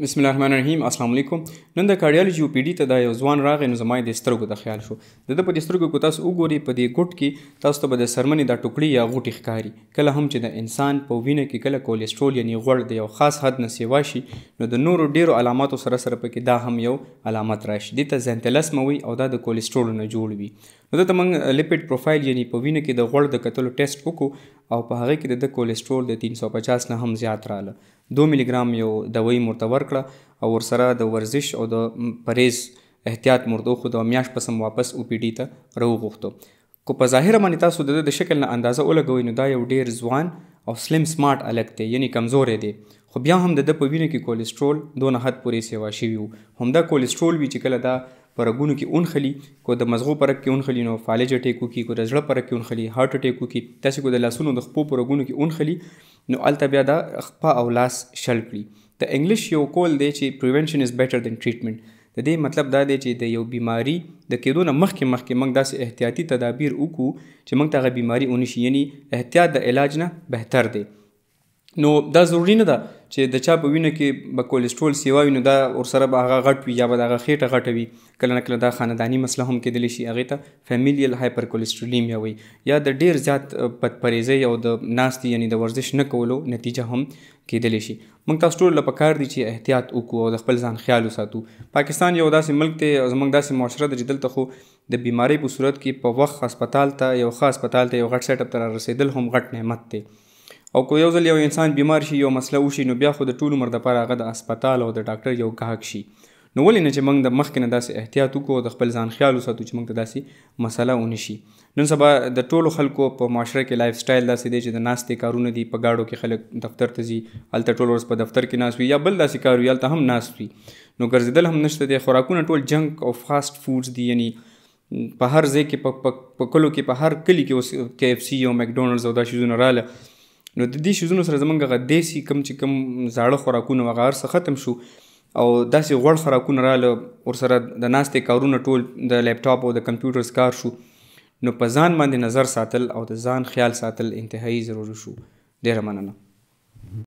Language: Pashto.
بسم الله الرحمن الرحیم. السلام علیکم. نن د کارډیالوجي او پی ډي ته دا یو ځوان راغی، نو زما د سترګو د خیال شو. د ده په دې سترګو کې تاسو وګورئ، په دې ګوټ کې تاسو ته به د څرمنې دا ټوکړي یا غوټې ښکاري. کله هم چې د انسان په وینه کې کله کولیسټرول یعنې غوړ د یو خاص حد نه سیوا شي، نو د نورو ډیرو علاماتو سره پکې دا هم یو علامت راشي. دې ته زنتلسم وایي او دا د کولیسټرول نه جوړ وي. نو دلته موږ لیپید پروفایل یعنې په وینه کې د غوړ د کتلو ټیسټ وکړو او په هغه کې د کولیسټرول د 350 نه هم زیات راله. 2 ملي ګرام یو دوایي ورته ورکړه او ورسره د ورزش او د پرهیز احتیاط ورته وښود او میاشت پس هم واپس او پی ډي ته راوغوښتو. خو په ظاهره باندې تاسو د شکل نه اندازه ولګوئ، نو دا یو ډیر ځوان او سلیم سمارټ هلک دی، یعنې کمزوری دی. خو بیا هم د ده په وینه کې کولیسټرول دونه حد پورې سیوا شوي وو. همدا کولیسټرول وي چې کله دا په رګونو کې اونخلي، کو د مزغو په رګ کې اونخلي نو فالج اټیک وکړي، کو د زړه په رګ کې اونخلي هارټ اټیک وکړي، داسې کو د لاسونو د خپو په رګونو کې اونخلي نو هلته بیا دا خپه او لاس شل کړي. د انګلیش یو قول دی چې پریونشن از بیټر دین ټریټمنټ. د دې مطلب دا دی چې د یو بیماری د کېدو نه مخکې موږ داسې احتیاطي تدابیر وکړو چې موږ ته هغه بیماري ونه شي، یعنې احتیاط د علاج نه بهتر دی. نو دا ضروري نه ده چې د چا په وینه کې به کولیسټرول سیوا وي نو دا ورسره به هغه غټ وي یا به د هغه خېټه غټه وي. کله نه کله دا خانداني مسله هم کېدلی شي، هغې ته فیمیلیل هایپر کولیسټرولېمیا وایي، یا د ډېر زیات بدپرهیزۍ او د ناستې یعنې د ورزش نه کولو نتیجه هم کېدلی شي. موږ تاسو ټولو له پکار دي چې احتیاط وکړو او د خپل ځان خیال وساتو. پاکستان یو داسې ملک دی او زموږ داسې معاشره ده چې دلته خو د بیمارۍ په صورت کې په وخت هسپتال ته یو ښه هسپتال ته یو غټ سیټ اپ ته رارسېدل هم غټ نعمت دی. او که یو ځل یو انسان بیمار شي، یو مسله وشي، نو بیا خو د ټول عمر دپاره هغه د هسپتال او د ډاکټر یو ګاهک شي. نو ولې نه چې موږ د مخکې نه داسې احتیاط وکړو او د خپل ځان خیال وساتو چې موږ ته داسې مسله ونه شي. نن سبا د ټولو خلکو په معاشره کې لایف سټایل داسې دی چې د ناستې کارونه دي. په ګاډو کې خلک دفتر ته ځي، هلته ټول ورځ په دفتر کې ناست وي، یا بل داسې کار وي هلته هم ناست وي. نو ګرځېدل هم نشته دی. خوراکونه ټول جنک او فاسټ فوډز دي، یعنې په هر ځای کې په کلو کې په هر کلي کې اوس KFC او مکډونلډز او دا شیزونه راله. نو د دې شیزونو سره زموږ هغه دیسي کوم چې کوم زاړه خوراکونه هغه هر څه ختم شو او داسې غوړ خوراکونه راله، ورسره د ناستې کارونه ټول د لیپټاپ او د کمپیوټرز کار شو. نو په ځان باندې نظر ساتل او د ځان خیال ساتل انتهایی ضروري شو. ډېره مننه.